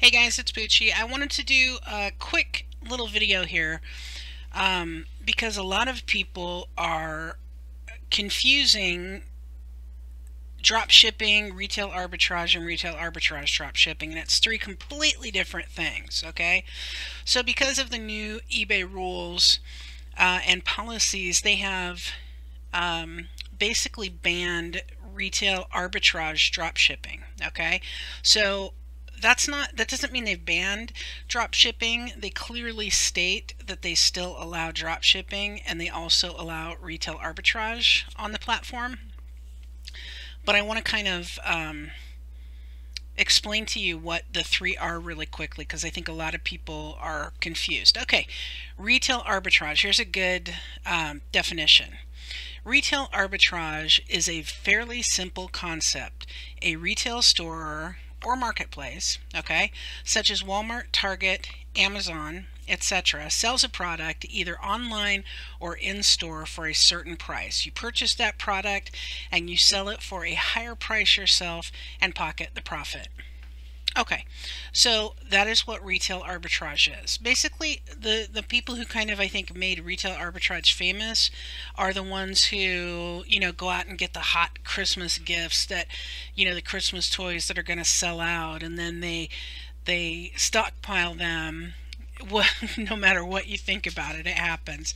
Hey guys, it's Bucci. I wanted to do a quick little video here because a lot of people are confusing drop shipping, retail arbitrage, and retail arbitrage drop shipping, and it's three completely different things, okay? So because of the new eBay rules and policies, they have basically banned retail arbitrage drop shipping, okay? So that doesn't mean they've banned drop shipping. They clearly state that they still allow drop shipping and they also allow retail arbitrage on the platform. But I want to kind of explain to you what the three are really quickly, because I think a lot of people are confused. Okay, retail arbitrage. Here's a good definition. Retail arbitrage is a fairly simple concept. A retail store or marketplace, okay, such as Walmart, Target, Amazon, etc., sells a product either online or in store for a certain price. You purchase that product and you sell it for a higher price yourself and pocket the profit. Okay, so that is what retail arbitrage is. Basically, the people who kind of, I think, made retail arbitrage famous are the ones who, go out and get the hot Christmas gifts that, the Christmas toys that are going to sell out, and then they stockpile them. Well, no matter what you think about it, it happens.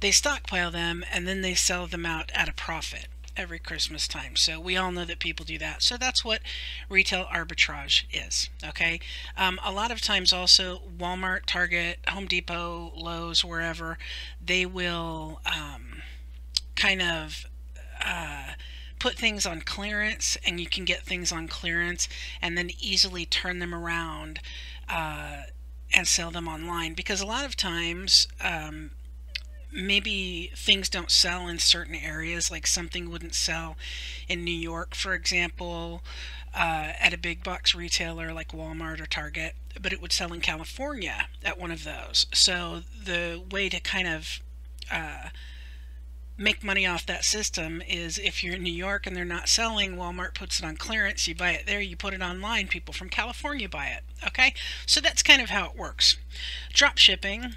They stockpile them and then they sell them out at a profit every Christmas time. So we all know that people do that. So that's what retail arbitrage is, okay? A lot of times also Walmart, Target, Home Depot, Lowe's, wherever, they will kind of put things on clearance, and you can get things on clearance and then easily turn them around and sell them online, because a lot of times maybe things don't sell in certain areas, like something wouldn't sell in New York, for example, at a big box retailer like Walmart or Target, but it would sell in California at one of those. So the way to kind of make money off that system is, if you're in New York and they're not selling, Walmart puts it on clearance, you buy it there, you put it online, people from California buy it, okay? So that's kind of how it works. Drop shipping.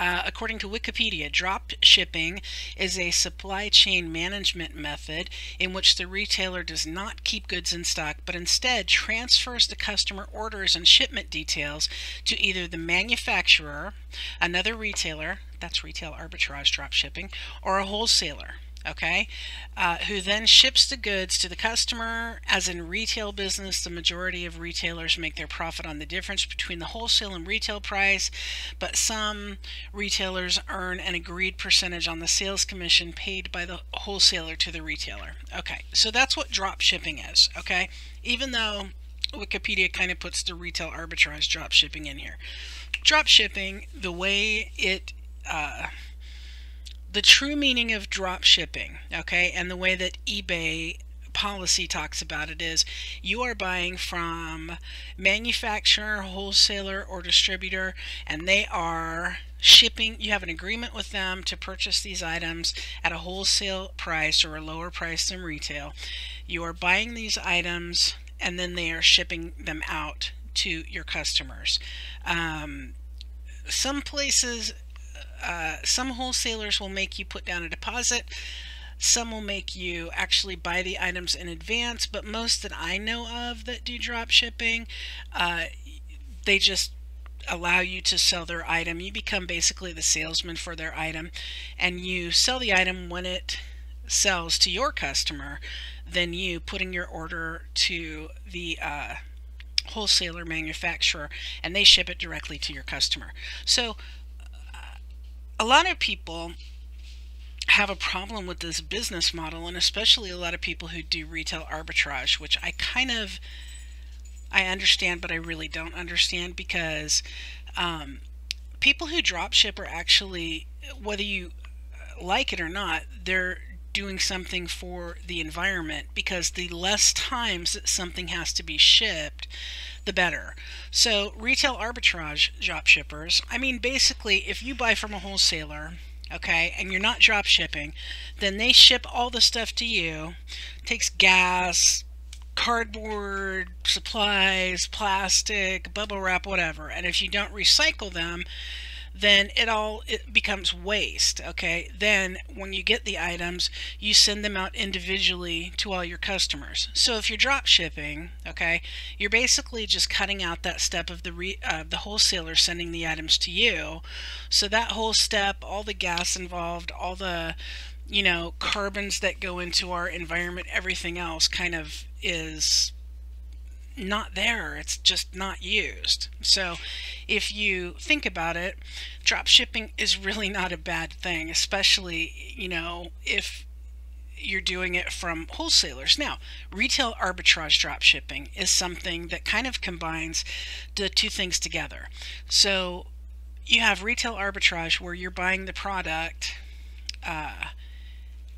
According to Wikipedia, drop shipping is a supply chain management method in which the retailer does not keep goods in stock, but instead transfers the customer orders and shipment details to either the manufacturer, another retailer, that's retail arbitrage drop shipping, or a wholesaler, okay, who then ships the goods to the customer. As in retail business, the majority of retailers make their profit on the difference between the wholesale and retail price, but some retailers earn an agreed percentage on the sales commission paid by the wholesaler to the retailer. Okay, so that's what drop shipping is, okay, even though Wikipedia kind of puts the retail arbitrage drop shipping in here. Drop shipping, the way it the true meaning of drop shipping, okay, and the way that eBay policy talks about it is, you are buying from manufacturer, wholesaler, or distributor, and they are shipping. You have an agreement with them to purchase these items at a wholesale price or a lower price than retail. You are buying these items and then they are shipping them out to your customers. Some places, some wholesalers will make you put down a deposit. Some will make you actually buy the items in advance, but most that I know of that do drop shipping, they just allow you to sell their item. You become basically the salesman for their item, and you sell the item when it sells to your customer, then you putting your order to the wholesaler manufacturer, and they ship it directly to your customer. So a lot of people have a problem with this business model, and especially a lot of people who do retail arbitrage, which I understand, but I really don't understand, because people who drop ship are actually, whether you like it or not, they're doing something for the environment, because the less times that something has to be shipped, the better. So retail arbitrage drop shippers, I mean, basically, if you buy from a wholesaler, okay, and you're not drop shipping, then they ship all the stuff to you. It takes gas, cardboard, supplies, plastic, bubble wrap, whatever. And if you don't recycle them, then it becomes waste. Okay, then when you get the items, you send them out individually to all your customers. So if you're drop shipping, okay, you're basically just cutting out that step of the wholesaler sending the items to you. So that whole step, all the gas involved, all the carbons that go into our environment, everything else kind of is not there. It's just not used. So if you think about it, drop shipping is really not a bad thing, especially if you're doing it from wholesalers. Now, retail arbitrage drop shipping is something that kind of combines the two things together. So you have retail arbitrage where you're buying the product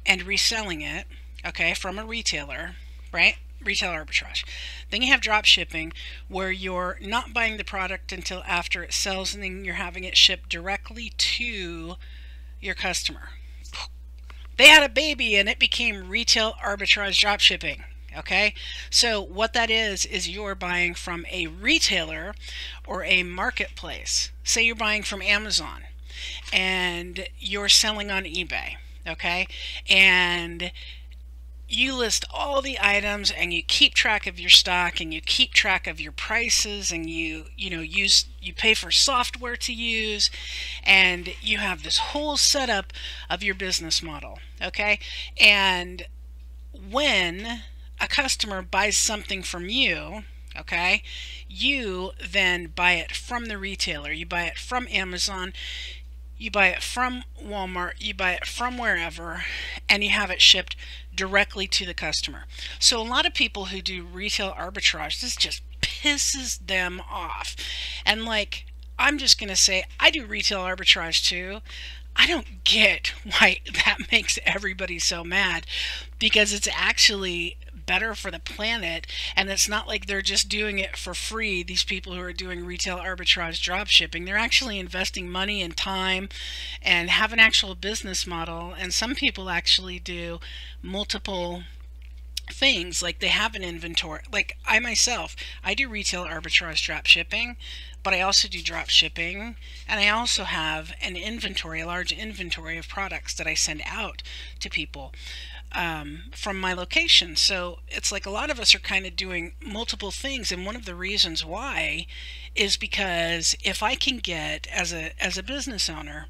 and reselling it, okay, from a retailer, right? Retail arbitrage. Then you have drop shipping where you're not buying the product until after it sells, and then you're having it shipped directly to your customer. They had a baby and it became retail arbitrage drop shipping. Okay, so what that is you're buying from a retailer or a marketplace. Say you're buying from Amazon and you're selling on eBay. Okay, and you list all the items and you keep track of your stock and you keep track of your prices, and you pay for software to use, and you have this whole setup of your business model. Okay, and when a customer buys something from you, okay, you then buy it from the retailer, you buy it from Amazon, you buy it from Walmart, you buy it from wherever, and you have it shipped directly to the customer. So a lot of people who do retail arbitrage, this just pisses them off. And like, I'm just going to say, I do retail arbitrage too. I don't get why that makes everybody so mad, because it's actually better for the planet, and it's not like they're just doing it for free. These people who are doing retail arbitrage drop shipping, they're actually investing money and time and have an actual business model. And some people actually do multiple things, like they have an inventory. Like I myself, I do retail arbitrage drop shipping, but I also do drop shipping, and I also have an inventory, a large inventory of products that I send out to people from my location. So it's like a lot of us are kind of doing multiple things, and one of the reasons why is because if I can get, as a business owner,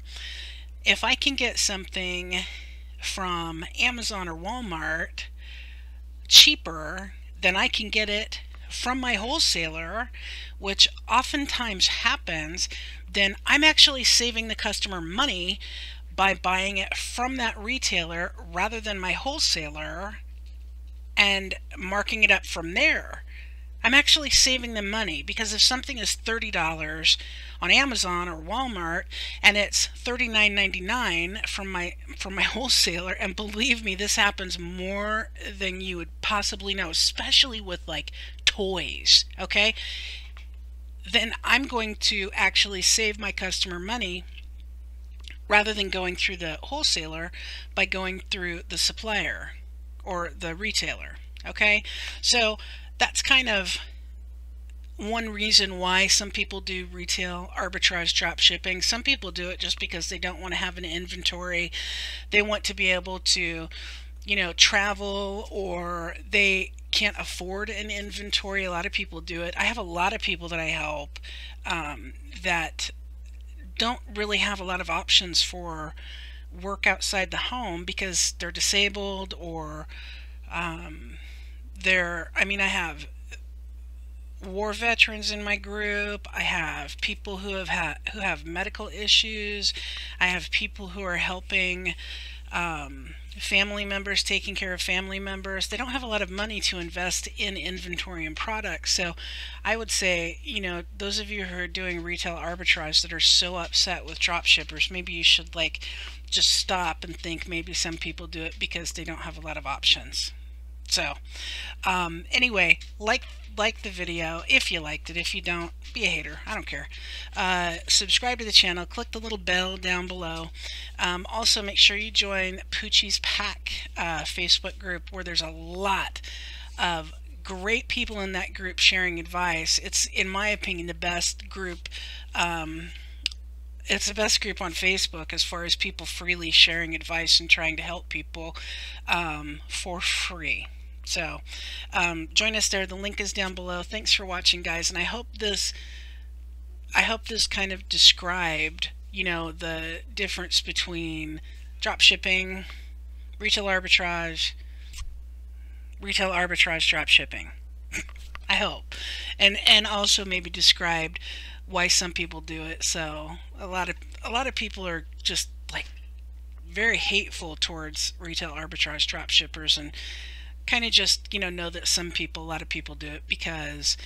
if I can get something from Amazon or Walmart cheaper than I can get it from my wholesaler, which oftentimes happens, then I'm actually saving the customer money by buying it from that retailer rather than my wholesaler and marking it up from there. I'm actually saving them money, because if something is $30 on Amazon or Walmart and it's $39.99 from my wholesaler, and believe me, this happens more than you would possibly know, especially with like toys, okay, then I'm going to actually save my customer money rather than going through the wholesaler by going through the supplier or the retailer. Okay, so that's kind of one reason why some people do retail arbitrage drop shipping. Some people do it just because they don't want to have an inventory. They want to be able to, travel, or they can't afford an inventory. A lot of people do it. I have a lot of people that I help that don't really have a lot of options for work outside the home because they're disabled, or I have war veterans in my group. I have people who have medical issues. I have people who are helping family members, taking care of family members. They don't have a lot of money to invest in inventory and products. So I would say, those of you who are doing retail arbitrage that are so upset with drop shippers, maybe you should just stop and think maybe some people do it because they don't have a lot of options. So anyway, like the video if you liked it. If you don't, be a hater. I don't care. Subscribe to the channel. Click the little bell down below. Also, make sure you join Poochie's Pack Facebook group, where there's a lot of great people in that group sharing advice. It's, in my opinion, the best group. It's the best group on Facebook as far as people freely sharing advice and trying to help people for free. So join us there. The link is down below. Thanks for watching, guys, and I hope this kind of described, you know, the difference between dropshipping, retail arbitrage dropshipping. I hope, and also maybe described why some people do it. So a lot of people are just like very hateful towards retail arbitrage dropshippers, and kind of just, you know that a lot of people do it because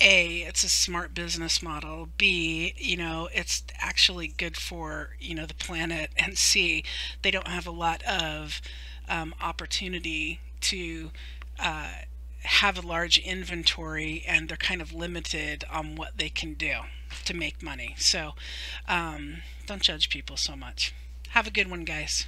A, it's a smart business model, B, you know, it's actually good for, you know, the planet, and C, they don't have a lot of opportunity to have a large inventory, and they're kind of limited on what they can do to make money. So don't judge people so much. Have a good one, guys.